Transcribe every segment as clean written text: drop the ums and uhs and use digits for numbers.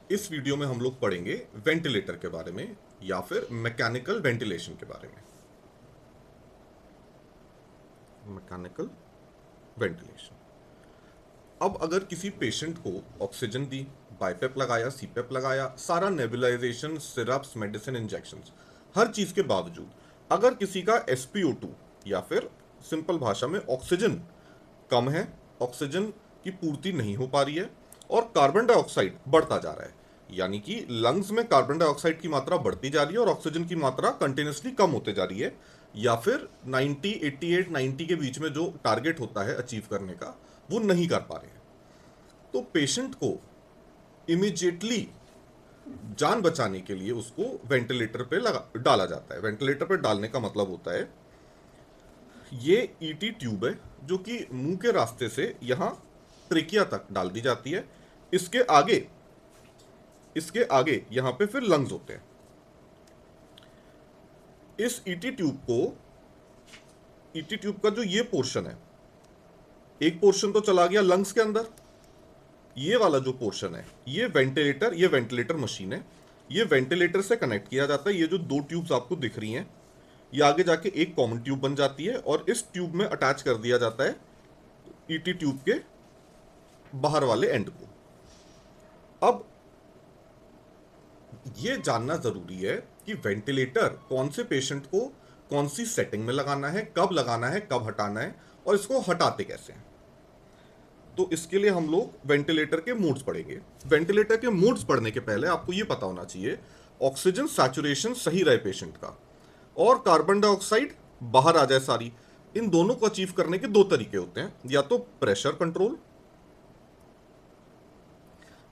इस वीडियो में हम लोग पढ़ेंगे वेंटिलेटर के बारे में या फिर मैकेनिकल वेंटिलेशन के बारे में। Mechanical ventilation. अब अगर किसी पेशेंट को ऑक्सीजन दी, बाईपेप लगाया, सीपेप लगाया, सारा नेबुलाइजेशन, सिरप्स, मेडिसिन, इंजेक्शंस, हर चीज के बावजूद अगर किसी का SpO2 या फिर सिंपल भाषा में ऑक्सीजन कम है, ऑक्सीजन की पूर्ति नहीं हो पा रही है और कार्बन डाइऑक्साइड बढ़ता जा रहा है, यानी कि लंग्स में कार्बन डाइऑक्साइड की मात्रा बढ़ती जा रही है और ऑक्सीजन की मात्रा कंटिन्यूसली कम होते जा रही है, या फिर 90, 88, 90 के बीच में जो टारगेट होता है अचीव करने का वो नहीं कर पा रहे हैं, तो पेशेंट को इमीडिएटली जान बचाने के लिए उसको वेंटिलेटर पे डाला जाता है। वेंटिलेटर पे डालने का मतलब होता है ये ईटी ट्यूब है जो कि मुंह के रास्ते से यहां ट्रेकिया तक डाल दी जाती है। इसके आगे यहां पे फिर लंग्स होते हैं। इस ईटी ट्यूब का जो ये पोर्शन है, एक पोर्शन तो चला गया लंग्स के अंदर, ये वाला जो पोर्शन है ये वेंटिलेटर मशीन है। ये वेंटिलेटर से कनेक्ट किया जाता है। ये जो दो ट्यूब्स आपको दिख रही हैं ये आगे जाके एक कॉमन ट्यूब बन जाती है और इस ट्यूब में अटैच कर दिया जाता है ईटी ट्यूब के बाहर वाले एंड को। अब ये जानना जरूरी है कि वेंटिलेटर कौन से पेशेंट को कौन सी सेटिंग में लगाना है, कब हटाना है और इसको हटाते कैसे हैं। तो इसके लिए हम लोग वेंटिलेटर के मोड्स पढ़ेंगे। वेंटिलेटर के मोड्स पढ़ने के पहले आपको ये पता होना चाहिए ऑक्सीजन सैचुरेशन सही रहे पेशेंट का और कार्बन डाइऑक्साइड बाहर आ जाए सारी। इन दोनों को अचीव करने के दो तरीके होते हैं, या तो प्रेशर कंट्रोल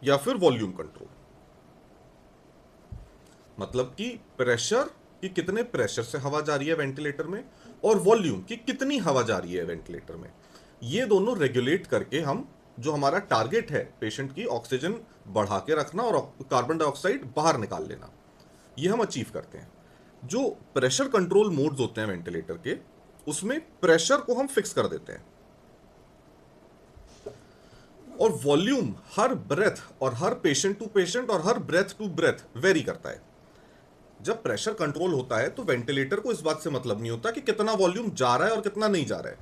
या फिर वॉल्यूम कंट्रोल। मतलब कि प्रेशर कि कितने प्रेशर से हवा जा रही है वेंटिलेटर में और वॉल्यूम कि कितनी हवा जा रही है वेंटिलेटर में, ये दोनों रेगुलेट करके हम जो हमारा टारगेट है पेशेंट की ऑक्सीजन बढ़ा के रखना और कार्बन डाइऑक्साइड बाहर निकाल लेना, ये हम अचीव करते हैं। जो प्रेशर कंट्रोल मोड्स होते हैं वेंटिलेटर के, उसमें प्रेशर को हम फिक्स कर देते हैं और वॉल्यूम हर ब्रेथ और हर पेशेंट टू पेशेंट और हर ब्रेथ टू ब्रेथ वेरी करता है। जब प्रेशर कंट्रोल होता है तो वेंटिलेटर को इस बात से मतलब नहीं होता कि कितना वॉल्यूम जा रहा है और कितना नहीं जा रहा है।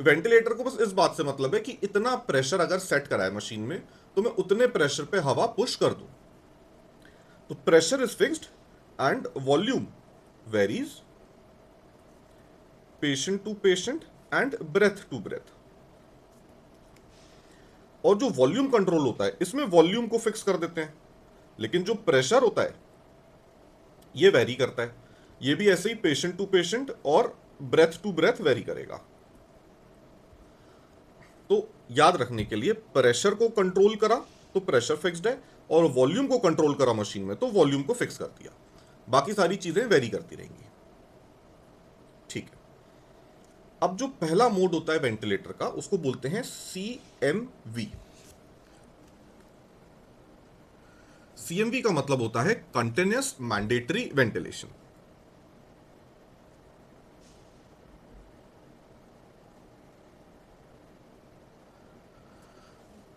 वेंटिलेटर को बस इस बात से मतलब है कि इतना प्रेशर अगर सेट करा है मशीन में तो मैं उतने प्रेशर पे हवा पुश कर दूं। तो pressure is fixed and volume varies patient to patient and breath to breath. और जो वॉल्यूम कंट्रोल होता है इसमें वॉल्यूम को फिक्स कर देते हैं, लेकिन जो प्रेशर होता है ये वेरी करता है। ये भी ऐसे ही पेशेंट टू पेशेंट और ब्रेथ टू ब्रेथ वेरी करेगा। तो याद रखने के लिए प्रेशर को कंट्रोल करा तो प्रेशर फिक्स्ड है और वॉल्यूम को कंट्रोल करा मशीन में तो वॉल्यूम को फिक्स कर दिया, बाकी सारी चीजें वेरी करती रहेंगी। ठीक है। अब जो पहला मोड होता है वेंटिलेटर का उसको बोलते हैं CMV। CMV का मतलब होता है कंटिन्यूअस मैंडेटरी वेंटिलेशन।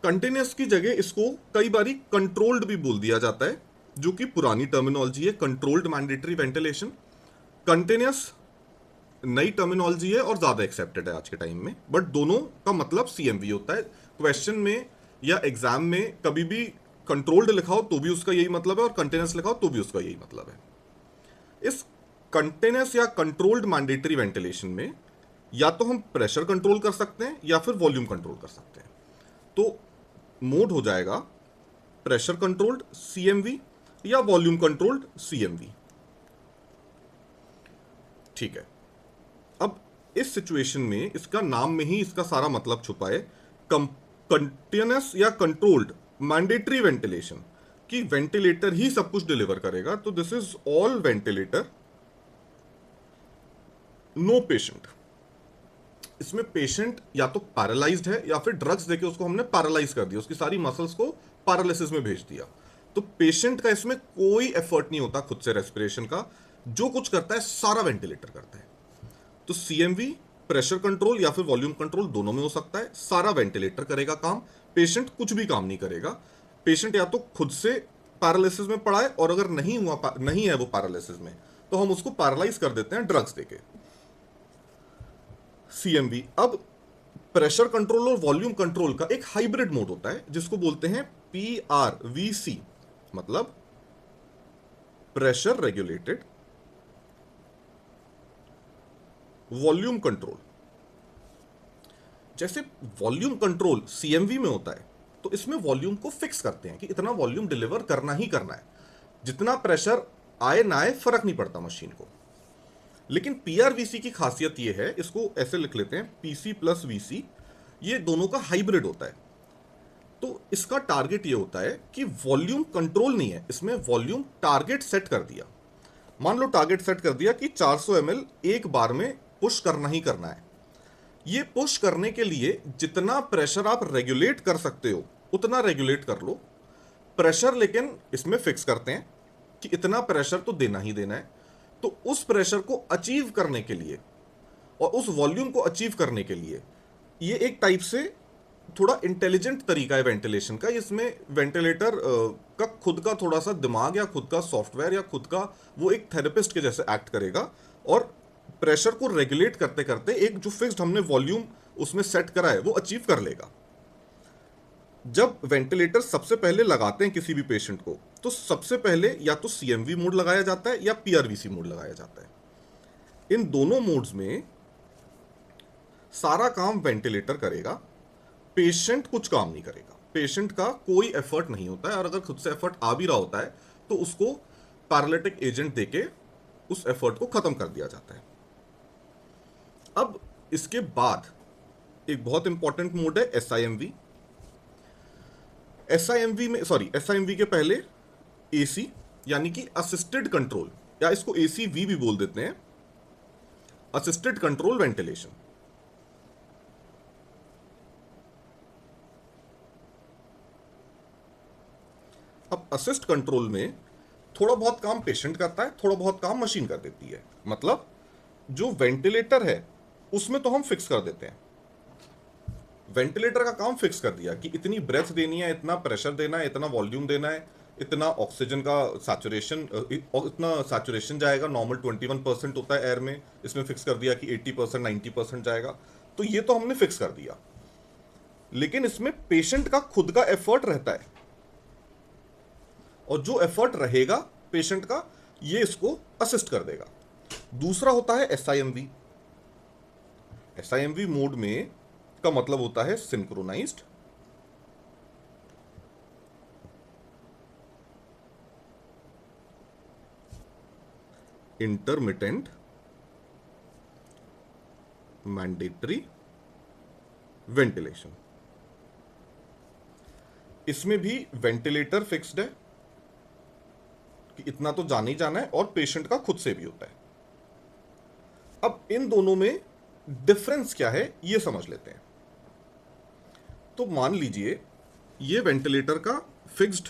कंटिन्यूअस की जगह इसको कई बारी कंट्रोल्ड भी बोल दिया जाता है, जो कि पुरानी टर्मिनोलॉजी है, कंट्रोल्ड मैंडेटरी वेंटिलेशन। कंटिन्यूअस नई टर्मिनोलॉजी है और ज्यादा एक्सेप्टेड है आज के टाइम में, बट दोनों का मतलब CMV होता है। क्वेश्चन में या एग्जाम में कभी भी कंट्रोल्ड लिखा हो तो भी उसका यही मतलब है और कंटिन्यूअस लिखा हो तो भी उसका यही मतलब है। इस कंटिन्यूअस या कंट्रोल्ड मैंडेटरी वेंटिलेशन में या तो हम प्रेशर कंट्रोल कर सकते हैं या फिर वॉल्यूम कंट्रोल कर सकते हैं। तो मोड हो जाएगा प्रेशर कंट्रोल्ड CMV या वॉल्यूम कंट्रोल्ड CMV। ठीक है। अब इस सिचुएशन में इसका नाम में ही इसका सारा मतलब छुपा है, कंटिन्यूअस या कंट्रोल्ड मैंडेटरी वेंटिलेशन, कि वेंटिलेटर ही सब कुछ डिलीवर करेगा। तो this is all ventilator, no patient. इसमें पेशेंट या तो पैरालाइज्ड है या फिर ड्रग्स देके उसको हमने पैरालाइज कर दिया, उसकी सारी मसल्स को पैरालिसिस में भेज दिया। तो पेशेंट का इसमें कोई एफर्ट नहीं होता खुद से रेस्पिरेशन का, जो कुछ करता है सारा वेंटिलेटर करता है। तो CMV प्रेशर कंट्रोल या फिर वॉल्यूम कंट्रोल दोनों में हो सकता है। सारा वेंटिलेटर करेगा काम, पेशेंट कुछ भी काम नहीं करेगा। पेशेंट या तो खुद से पैरालिसिस में पड़ा है, और अगर नहीं है वो पैरालिसिस में, तो हम उसको पैरालाइज कर देते हैं ड्रग्स देके। सीएमवी। अब प्रेशर कंट्रोल और वॉल्यूम कंट्रोल का एक हाइब्रिड मोड होता है जिसको बोलते हैं पीआरवीसी, मतलब प्रेशर रेगुलेटेड वॉल्यूम कंट्रोल। जैसे वॉल्यूम कंट्रोल सीएमवी में होता है, तो इसमें वॉल्यूम को फिक्स करते हैं कि इतना वॉल्यूम डिलीवर करना ही करना है, जितना प्रेशर आए ना आए फर्क नहीं पड़ता मशीन को। लेकिन पीआरवीसी की खासियत यह है, इसको ऐसे लिख लेते हैं पीसी प्लस वीसी, ये दोनों का हाइब्रिड होता है। तो इसका टारगेट ये होता है कि वॉल्यूम कंट्रोल नहीं है, इसमें वॉल्यूम टारगेट सेट कर दिया। मान लो टारगेट सेट कर दिया कि 400 ml एक बार में पुश करना ही करना है। ये पुश करने के लिए जितना प्रेशर आप रेगुलेट कर सकते हो उतना रेगुलेट कर लो। प्रेशर लेकिन इसमें फिक्स करते हैं कि इतना प्रेशर तो देना ही देना है। तो उस प्रेशर को अचीव करने के लिए और उस वॉल्यूम को अचीव करने के लिए ये एक टाइप से थोड़ा इंटेलिजेंट तरीका है वेंटिलेशन का। इसमें वेंटिलेटर का खुद का थोड़ा सा दिमाग या खुद का सॉफ्टवेयर या खुद का वो एक थेरेपिस्ट के जैसे एक्ट करेगा, और प्रेशर को रेगुलेट करते करते एक जो फिक्स्ड हमने वॉल्यूम उसमें सेट करा है वो अचीव कर लेगा। जब वेंटिलेटर सबसे पहले लगाते हैं किसी भी पेशेंट को, तो सबसे पहले या तो सीएमवी मोड लगाया जाता है या पीआरवीसी मोड लगाया जाता है। इन दोनों मोड्स में सारा काम वेंटिलेटर करेगा, पेशेंट कुछ काम नहीं करेगा। पेशेंट का कोई एफर्ट नहीं होता है, और अगर खुद से एफर्ट आ भी रहा होता है तो उसको पैरालिटिक एजेंट देके उस एफर्ट को खत्म कर दिया जाता है। अब इसके बाद एक बहुत इंपॉर्टेंट मोड है एसआईएमवी। एसआईएमवी के पहले एसी यानी कि असिस्टेड कंट्रोल, या इसको एसीवी भी बोल देते हैं, असिस्टेड कंट्रोल वेंटिलेशन। अब असिस्ट कंट्रोल में थोड़ा बहुत काम पेशेंट करता है, थोड़ा बहुत काम मशीन कर देती है। मतलब जो वेंटिलेटर है उसमें तो हम फिक्स कर देते हैं, वेंटिलेटर का काम फिक्स कर दिया कि इतनी ब्रेथ देनी है, इतना प्रेशर देना है, इतना वॉल्यूम देना है, इतना ऑक्सीजन का सैचुरेशन, इतना सैचुरेशन जाएगा। नॉर्मल 21% होता है एयर में, इसमें फिक्स कर दिया कि 80% 90% जाएगा। तो ये तो हमने फिक्स कर दिया, लेकिन इसमें पेशेंट का खुद का एफर्ट रहता है, और जो एफर्ट रहेगा पेशेंट का ये इसको असिस्ट कर देगा। दूसरा होता है एसआईएमवी। एसआईएमवी मोड में का मतलब होता है सिंक्रोनाइज्ड इंटरमिटेंट मैंडेटरी वेंटिलेशन। इसमें भी वेंटिलेटर फिक्स्ड है कि इतना तो जाना ही जाना है, और पेशेंट का खुद से भी होता है। अब इन दोनों में डिफरेंस क्या है ये समझ लेते हैं। तो मान लीजिए ये वेंटिलेटर का फिक्स्ड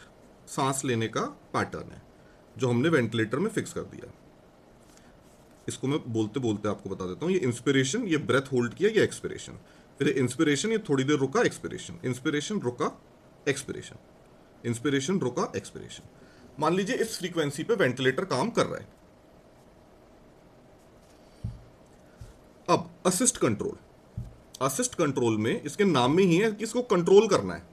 सांस लेने का पैटर्न है जो हमने वेंटिलेटर में फिक्स कर दिया। इसको मैं बोलते बोलते आपको बता देता हूं। ये इंस्पिरेशन, ये ब्रेथ होल्ड किया, ये एक्सपिरेशन, फिर इंस्पिरेशन, ये थोड़ी देर रुका, एक्सपिरेशन, इंस्पिरेशन रुका, एक्सपिरेशन, इंस्पिरेशन रुका, एक्सपिरेशन। मान लीजिए इस फ्रीक्वेंसी पे वेंटिलेटर काम कर रहा है। अब असिस्ट कंट्रोल, असिस्ट कंट्रोल में इसके नाम में ही है कि इसको कंट्रोल करना है।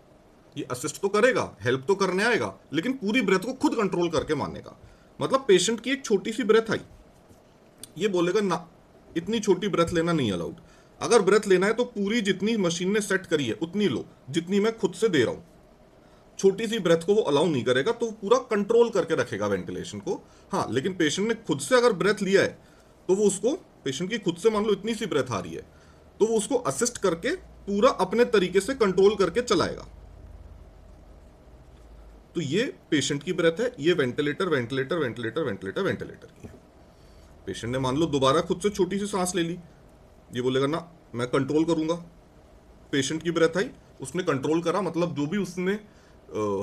ये असिस्ट तो करेगा, हेल्प तो करने आएगा, लेकिन पूरी ब्रेथ को खुद कंट्रोल करके मानेगा। मतलब पेशेंट की एक छोटी सी ब्रेथ आई, ये बोलेगा ना इतनी छोटी ब्रेथ लेना नहीं अलाउड। अगर ब्रेथ लेना है तो पूरी जितनी मशीन ने सेट करी है उतनी लो, जितनी मैं खुद से दे रहा हूं। छोटी सी ब्रेथ को वो अलाउ नहीं करेगा, तो पूरा कंट्रोल करके रखेगा वेंटिलेशन को। हाँ, लेकिन पेशेंट ने खुद से अगर ब्रेथ लिया है तो वो उसको, पेशेंट की खुद से मान लो इतनी सी ब्रेथ आ रही है, तो वो उसको असिस्ट करके पूरा अपने तरीके से कंट्रोल करके चलाएगा। तो ये पेशेंट की ब्रेथ है, ये ventilator ventilator ventilator ventilator ventilator की है। पेशेंट ने मान लो दोबारा खुद से छोटी सी सांस ले ली, ये बोलेगा ना मैं कंट्रोल करूंगा। पेशेंट की ब्रेथ आई, उसने कंट्रोल करा, मतलब जो भी उसने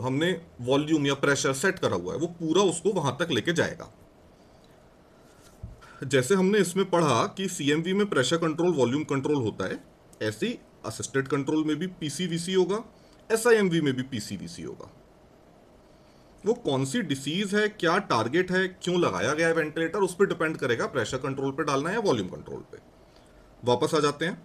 हमने वॉल्यूम या प्रेशर सेट करा हुआ है वो पूरा उसको वहां तक लेके जाएगा। जैसे हमने इसमें पढ़ा कि सीएमवी में प्रेशर कंट्रोल वॉल्यूम कंट्रोल होता है, ऐसे ही असिस्टेड कंट्रोल में भी पीसीवीसी होगा, एसआईएमवी में भी पीसीवीसी होगा। वो कौन सी डिसीज है, क्या टारगेट है, क्यों लगाया गया है वेंटिलेटर, उस पर डिपेंड करेगा प्रेशर कंट्रोल पे डालना है या वॉल्यूम कंट्रोल पे। वापस आ जाते हैं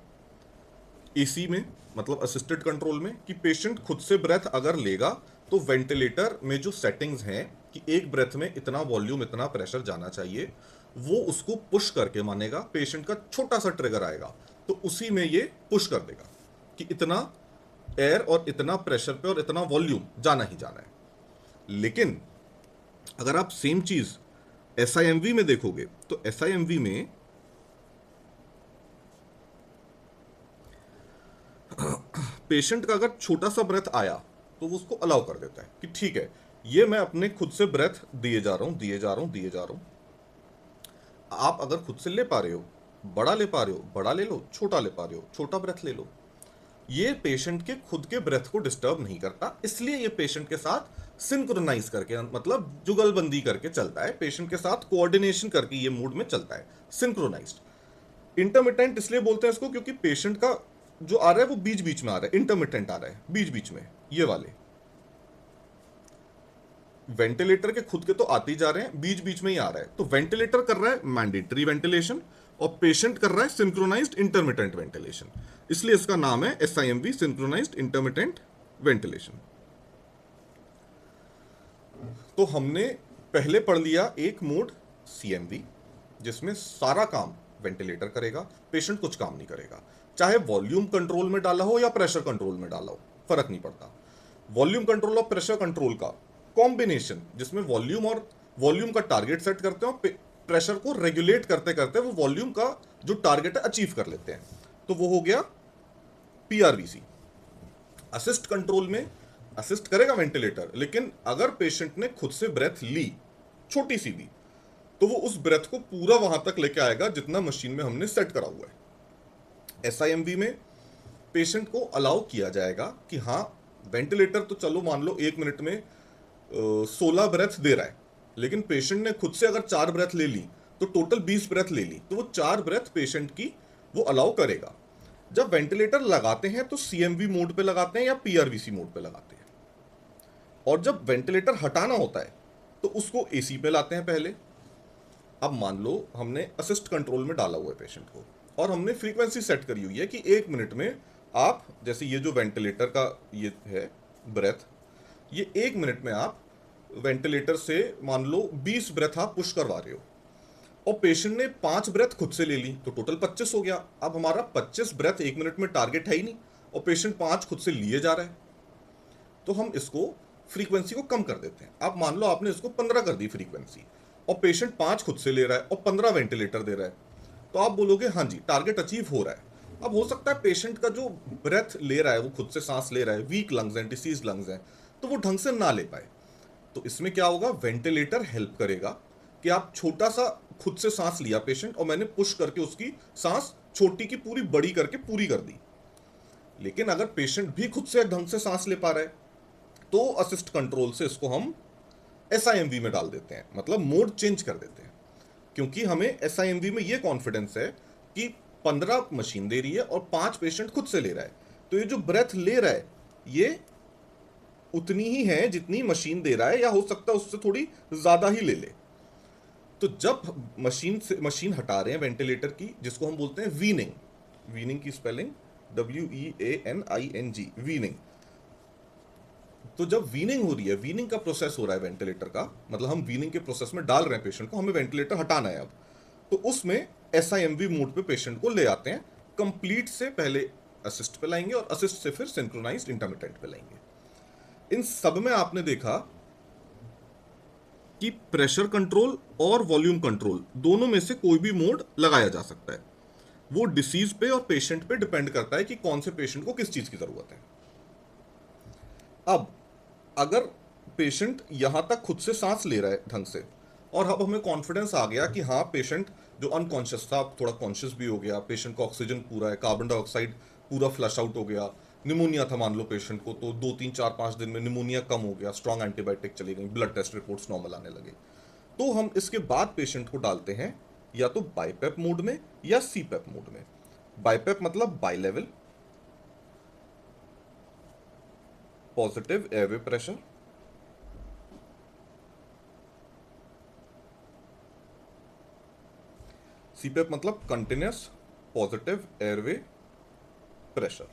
एसी में, मतलब असिस्टेड कंट्रोल में, कि पेशेंट खुद से ब्रेथ अगर लेगा तो वेंटिलेटर में जो सेटिंग्स हैं कि एक ब्रेथ में इतना वॉल्यूम इतना प्रेशर जाना चाहिए, वो उसको पुश करके मानेगा। पेशेंट का छोटा सा ट्रिगर आएगा तो उसी में ये पुश कर देगा कि इतना एयर और इतना प्रेशर पे और इतना वॉल्यूम जाना ही जाना है। लेकिन अगर आप सेम चीज एसआईएमवी में देखोगे तो एसआईएमवी में पेशेंट का अगर छोटा सा ब्रेथ आया तो वो उसको अलाउ कर देता है कि ठीक है, ये मैं अपने खुद से ब्रेथ दिए जा रहा हूं, दिए जा रहा हूं, दिए जा रहा हूं। आप अगर खुद से ले पा रहे हो, बड़ा ले पा रहे हो, बड़ा ले लो, छोटा ले पा रहे हो, छोटा ब्रेथ ले लो। ये पेशेंट के खुद के ब्रेथ को डिस्टर्ब नहीं करता, इसलिए ये पेशेंट के साथ सिंक्रोनाइज करके, मतलब जुगलबंदी करके चलता है, पेशेंट के साथ कोऑर्डिनेशन करके ये मूड में चलता है, सिंक्रोनाइज्ड। इंटरमिटेंट इसलिए बोलते हैं इसको क्योंकि पेशेंट का जो आ रहा है वो बीच बीच में आ रहा है, इंटरमिटेंट आ रहा है बीच बीच में। ये वाले वेंटिलेटर के खुद के तो आते ही जा रहे हैं, बीच बीच में ही आ रहा है। तो वेंटिलेटर कर रहा है मैंडेटरी वेंटिलेशन और पेशेंट कर रहा है सिंक्रोनाइज्ड इंटरमिटेंट वेंटिलेशन, इसलिए इसका नाम है एसआईएमवी, सिंक्रोनाइज्ड इंटरमिटेंट वेंटिलेशन। तो हमने पहले पढ़ लिया एक मोड सीएमवी, जिसमें सारा काम वेंटिलेटर करेगा, पेशेंट कुछ काम नहीं करेगा, चाहे वॉल्यूम कंट्रोल में डाला हो या प्रेशर कंट्रोल में डाला हो, फर्क नहीं पड़ता। वॉल्यूम कंट्रोल और प्रेशर कंट्रोल का कॉम्बिनेशन, जिसमें वॉल्यूम का टारगेट सेट करते हैं और प्रेशर को रेगुलेट करते करते वो वॉल्यूम का जो टारगेट है अचीव कर लेते हैं, तो वो हो गया पीआरवीसी। असिस्ट कंट्रोल में असिस्ट करेगा वेंटिलेटर, लेकिन अगर पेशेंट ने खुद से ब्रेथ ली, छोटी सी भी, तो वो उस ब्रेथ को पूरा वहां तक लेके आएगा जितना मशीन में हमने सेट करा हुआ है। एसआईएमवी में पेशेंट को अलाउ किया जाएगा कि हाँ, वेंटिलेटर तो चलो मान लो 1 मिनट में 16 ब्रेथ दे रहा है, लेकिन पेशेंट ने खुद से अगर 4 ब्रेथ ले ली तो टोटल 20 ब्रेथ ले ली, तो वो 4 ब्रेथ पेशेंट की वो अलाउ करेगा। जब वेंटिलेटर लगाते हैं तो सीएमवी मोड पे लगाते हैं या पीआरवीसी मोड पे लगाते हैं, और जब वेंटिलेटर हटाना होता है तो उसको एसी पे लाते हैं पहले। अब मान लो हमने असिस्ट कंट्रोल में डाला हुआ है पेशेंट को और हमने फ्रीक्वेंसी सेट करी हुई है कि 1 मिनट में आप, जैसे ये जो वेंटिलेटर का ये है ब्रेथ, ये 1 मिनट में आप वेंटिलेटर से मान लो 20 ब्रेथ आप पुश करवा रहे हो और पेशेंट ने 5 ब्रेथ खुद से ले ली तो टोटल 25 हो गया। अब हमारा 25 ब्रेथ 1 मिनट में टारगेट है ही नहीं और पेशेंट 5 खुद से लिए जा रहा है, तो हम इसको फ्रीक्वेंसी को कम कर देते हैं। अब मान लो आपने इसको 15 कर दी फ्रीक्वेंसी और पेशेंट 5 खुद से ले रहा है और 15 वेंटिलेटर दे रहा है, तो आप बोलोगे हाँ जी टारगेट अचीव हो रहा है। अब हो सकता है पेशेंट का जो ब्रेथ ले रहा है, वो खुद से सांस ले रहा है, वीक लंग्स हैं, डिसीज लंग्स हैं, तो वो ढंग से ना ले पाए। तो इसमें क्या होगा, वेंटिलेटर हेल्प करेगा कि आप छोटा सा खुद से सांस लिया पेशेंट और मैंने पुश करके उसकी सांस छोटी की पूरी बड़ी करके पूरी कर दी। लेकिन अगर पेशेंट भी खुद से ढंग से सांस ले पा रहा है तो असिस्ट कंट्रोल से इसको हम एसआईएमवी में डाल देते हैं, मतलब मोड चेंज कर देते हैं, क्योंकि हमें एसआईएमवी में ये कॉन्फिडेंस है कि 15 मशीन दे रही है और 5 पेशेंट खुद से ले रहा है, तो ये जो ब्रेथ ले रहा है ये उतनी ही है जितनी मशीन दे रहा है, या हो सकता है उससे थोड़ी ज्यादा ही ले ले। तो जब मशीन हटा रहे हैं वेंटिलेटर की, जिसको हम बोलते हैं वीनिंग, वीनिंग की स्पेलिंग WEANING, वीनिंग। तो जब वीनिंग हो रही है, वीनिंग का प्रोसेस हो रहा है वेंटिलेटर का, मतलब हम वीनिंग के प्रोसेस में डाल रहे हैं पेशेंट को, हमें वेंटिलेटर हटाना है अब, तो उसमें एसआईएमवी मोड पे पेशेंट को ले आते हैं। कंप्लीट से पहले असिस्ट पे लाएंगे और असिस्ट से फिर सिंक्रोनाइज्ड इंटरमिटेंट पे लाएंगे। इन सब में आपने देखा कि प्रेशर कंट्रोल और वॉल्यूम कंट्रोल दोनों में से कोई भी मोड लगाया जा सकता है, वो डिसीज पे और पेशेंट पे डिपेंड करता है कि कौन से पेशेंट को किस चीज की जरूरत है। अब अगर पेशेंट यहां तक खुद से सांस ले रहा है ढंग से, और अब हमें कॉन्फिडेंस आ गया कि हाँ पेशेंट जो अनकॉन्शियस था थोड़ा कॉन्शियस भी हो गया, पेशेंट का ऑक्सीजन पूरा है, कार्बन डाइऑक्साइड पूरा फ्लश आउट हो गया, निमोनिया था मान लो पेशेंट को, तो 2 3 4 5 दिन में निमोनिया कम हो गया, स्ट्रॉन्ग एंटीबायोटिक चली गई, ब्लड टेस्ट रिपोर्ट्स नॉर्मल आने लगे, तो हम इसके बाद पेशेंट को डालते हैं या तो बाइपेप मोड में या सीपेप मोड में। बाइपेप मतलब by level positive airway pressure, CPAP मतलब कंटिन्यूस पॉजिटिव एयरवे प्रेशर।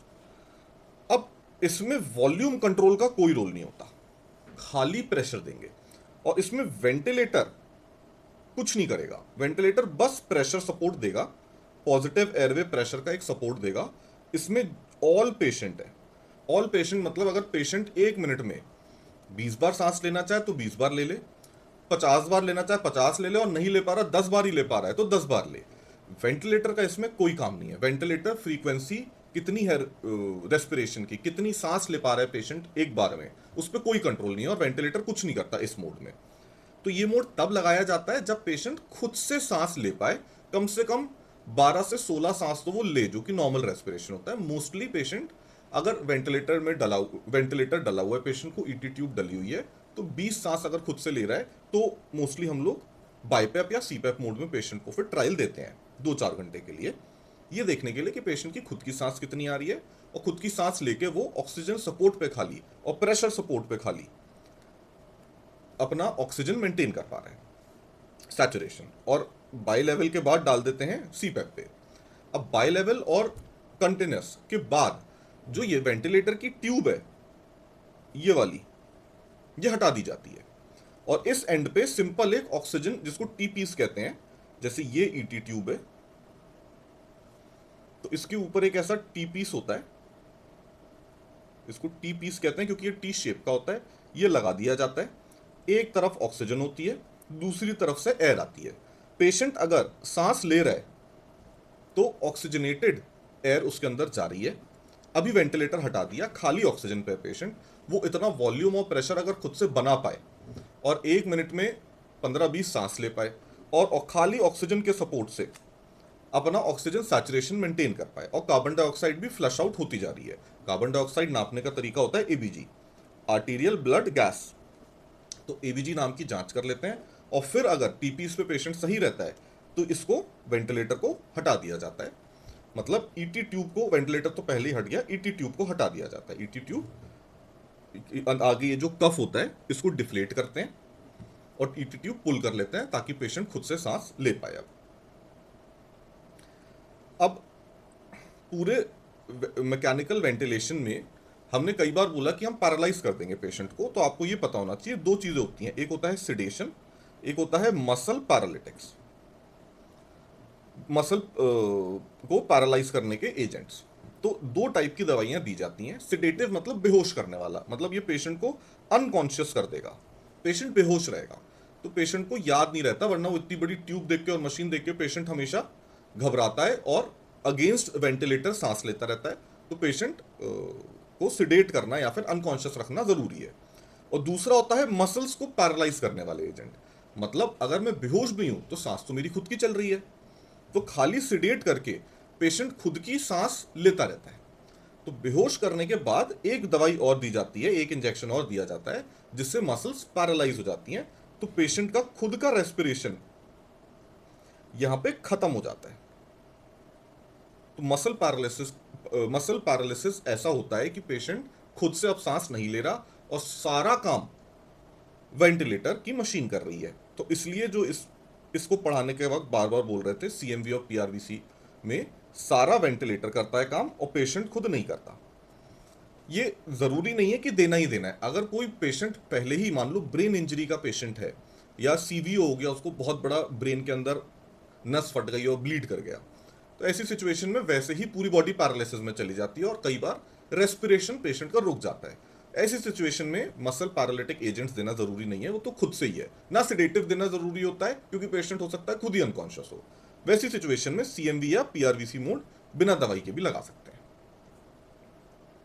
अब इसमें वॉल्यूम कंट्रोल का कोई रोल नहीं होता, खाली प्रेशर देंगे, और इसमें वेंटिलेटर कुछ नहीं करेगा। वेंटिलेटर बस प्रेशर सपोर्ट देगा, पॉजिटिव एयरवे प्रेशर का एक सपोर्ट देगा। इसमें ऑल पेशेंट है। ऑल पेशेंट मतलब अगर पेशेंट 1 मिनट में 20 बार सांस लेना चाहे तो 20 बार ले ले, 50 बार लेना चाहे 50 ले ले, और नहीं ले पा रहा 10 बार ही ले पा रहा है तो 10 बार ले। वेंटिलेटर का इसमें कोई काम नहीं है। वेंटिलेटर फ्रीक्वेंसी कितनी है रेस्पिरेशन की, कितनी सांस ले पा रहा है पेशेंट एक बार में, उस पर कोई कंट्रोल नहीं है, और वेंटिलेटर कुछ नहीं करता इस मोड में। तो ये मोड तब लगाया जाता है जब पेशेंट खुद से सांस ले पाए, कम से कम 12 से 16 सांस तो वो ले, जो कि नॉर्मल रेस्पिरेशन होता है। मोस्टली पेशेंट अगर वेंटिलेटर डला हुआ है, पेशेंट को ईटी ट्यूब डली हुई है, तो 20 सांस अगर खुद से ले रहा है तो मोस्टली हम लोग बाईपैप या सीपैप मोड में पेशेंट को फिर ट्रायल देते हैं 2-4 घंटे के लिए, ये देखने के लिए कि पेशेंट की खुद की सांस कितनी आ रही है, और खुद की सांस लेके वो ऑक्सीजन सपोर्ट पे खाली और प्रेशर सपोर्ट पे खाली अपना ऑक्सीजन मेंटेन कर पा रहे हैं, सैचुरेशन। और बाई लेवल के बाद डाल देते हैं सीपैप पे। अब बाई लेवल और कंटिन्यूस के बाद जो ये वेंटिलेटर की ट्यूब है, ये वाली, ये हटा दी जाती है, और इस एंड पे सिंपल एक ऑक्सीजन, जिसको टी पीस कहते हैं, जैसे ये ईटी ट्यूब है तो इसके ऊपर एक ऐसा टी पीस होता है, इसको टी पीस कहते हैं क्योंकि ये टी शेप का होता है, ये लगा दिया जाता है। एक तरफ ऑक्सीजन होती है, दूसरी तरफ से एयर आती है। पेशेंट अगर सांस ले रहा है तो ऑक्सीजनेटेड एयर उसके अंदर जा रही है। अभी वेंटिलेटर हटा दिया, खाली ऑक्सीजन पे पेशेंट, वो इतना वॉल्यूम और प्रेशर अगर खुद से बना पाए और 1 मिनट में 15-20 सांस ले पाए, और खाली ऑक्सीजन के सपोर्ट से अपना ऑक्सीजन सैचुरेशन मेंटेन कर पाए, और कार्बन डाइऑक्साइड भी फ्लश आउट होती जा रही है। कार्बन डाइऑक्साइड नापने का तरीका होता है एबीजी, आर्टीरियल ब्लड गैस। तो एबीजी नाम की जांच कर लेते हैं, और फिर अगर टीपीस पे पेशेंट सही रहता है तो इसको वेंटिलेटर को हटा दिया जाता है। मतलब ईटी ट्यूब को, वेंटिलेटर तो पहले ही हट गया, ईटी ट्यूब को हटा दिया जाता है। ईटी ट्यूब आगे ये जो कफ होता है इसको डिफ्लेट करते हैं और ईटी ट्यूब पुल कर लेते हैं ताकि पेशेंट खुद से सांस ले पाए। अब पूरे मैकेनिकल वेंटिलेशन में हमने कई बार बोला कि हम पैरालाइज कर देंगे पेशेंट को, तो आपको ये पता होना चाहिए 2 चीजें होती हैं, एक होता है सिडेशन, एक होता है मसल पैरालिटिक्स। मसल को पैरालाइज करने के एजेंट्स। तो 2 टाइप की दवाइयां दी जाती हैं। सिडेटिव मतलब बेहोश करने वाला, मतलब ये पेशेंट को अनकॉन्शियस कर देगा, पेशेंट बेहोश रहेगा, तो पेशेंट को याद नहीं रहता, वरना वो इतनी बड़ी ट्यूब देख के और मशीन देख के पेशेंट हमेशा घबराता है और अगेंस्ट वेंटिलेटर सांस लेता रहता है। तो पेशेंट को सिडेट करना या फिर अनकॉन्शियस रखना जरूरी है। और दूसरा होता है मसल्स को पैरालाइज करने वाले एजेंट, मतलब अगर मैं बेहोश भी हूं तो सांस तो मेरी खुद की चल रही है, तो खाली सिडेट करके पेशेंट खुद की सांस लेता रहता है। तो बेहोश करने के बाद एक दवाई और दी जाती है, एक इंजेक्शन और दिया जाता है, जिससे मसल्स पैरालाइज हो जाती हैं, तो पेशेंट का खुद का रेस्पिरेशन यहां पे खत्म हो जाता है। तो मसल पैरालिसिस ऐसा होता है कि पेशेंट खुद से अब सांस नहीं ले रहा और सारा काम वेंटिलेटर की मशीन कर रही है। तो इसलिए जो इसको पढ़ाने के वक्त बार बार बोल रहे थे, सीएमवी और पीआरवीसी में सारा वेंटिलेटर करता है काम और पेशेंट खुद नहीं करता। ये जरूरी नहीं है कि देना ही देना है। अगर कोई पेशेंट पहले ही, मान लो ब्रेन इंजरी का पेशेंट है या सीवीओ हो गया, उसको बहुत बड़ा ब्रेन के अंदर नस फट गई और ब्लीड कर गया, तो ऐसी सिचुएशन में वैसे ही पूरी बॉडी पैरालिसिस में चली जाती है और कई बार रेस्पिरेशन पेशेंट का रुक जाता है। ऐसी सिचुएशन में मसल पैरालिटिक एजेंट्स देना जरूरी नहीं है, वो तो खुद से ही है ना। सिडेटिव देना जरूरी होता है क्योंकि पेशेंट हो सकता है खुद ही अनकॉन्शियस हो। वैसी सिचुएशन में सीएमवी या पीआरवीसी मोड बिना दवाई के भी लगा सकते हैं।